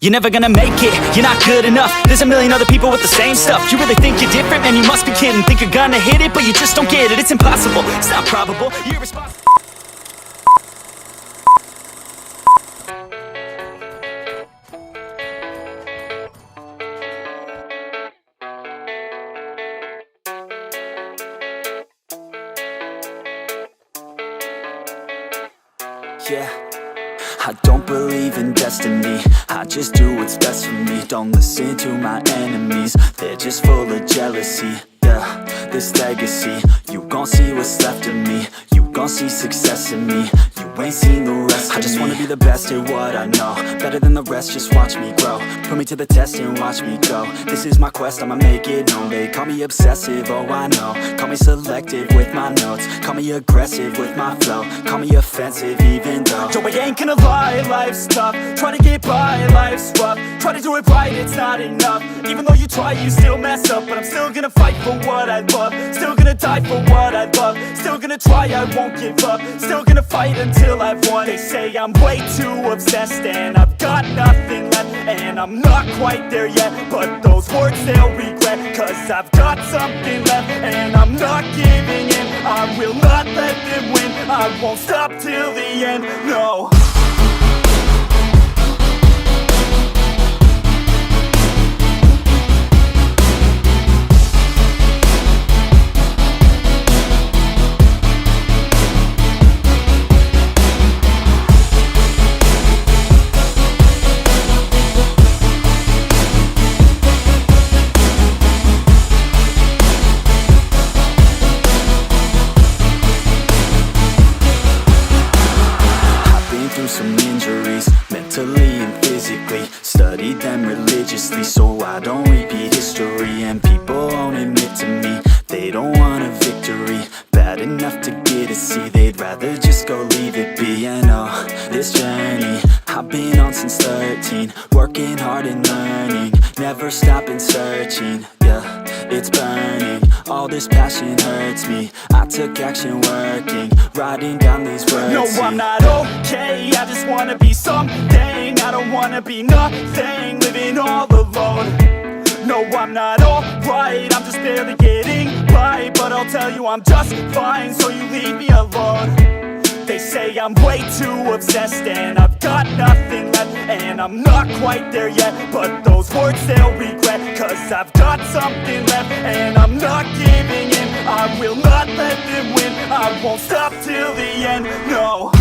You're never gonna make it, you're not good enough. There's a million other people with the same stuff. You really think you're different? Man, you must be kidding. Think you're gonna hit it, but you just don't get it. It's impossible, it's not probable, you're irresponsible. Yeah, I don't believe in destiny, I just do what's best for me. Don't listen to my enemies, they're just full of jealousy. Yeah, this legacy, you gon' see what's left of me. You gon' see success in me, you ain't seen the rest of me. I just wanna be the best at what I know, better than the rest, just watch me grow. Put me to the test and watch me go. This is my quest, I'ma make it known. They call me obsessive, oh I know. Call me selective with my notes, call me aggressive with my flow. Call me offensive even though yo, I ain't gonna lie, life's tough. Try to get by, life's rough. Try to do it right, it's not enough. Even though you try, you still mess up. But I'm still gonna fight for what I love, still gonna die for what I love. Still gonna try, I won't give up. Still gonna fight until I've won. They say I'm way too obsessed and I've got nothing left, and I'm not quite there yet, but those words they'll regret. Cause I've got something left and I'm not giving in. I will not let them win, I won't stop till the end, no. Some injuries, mentally and physically. Studied them religiously so I don't repeat history. And people won't admit to me they don't want a victory bad enough to get a C. They'd rather just go leave it be. And oh, this journey I've been on since 13, working hard and learning, never stopping searching. Yeah, it's burning, all this passion hurts me. I took action working, writing down these words. No, I'm not okay, I just wanna be something. I don't wanna be nothing, living all alone. No, I'm not alright, I'm just barely getting by. But I'll tell you I'm just fine, so you leave me alone. They say I'm way too obsessed and I've got nothing left, and I'm not quite there yet, but those words they'll regret. Cause I've got something left and I'm not giving in. I will not let them win, I won't stop till the end, no.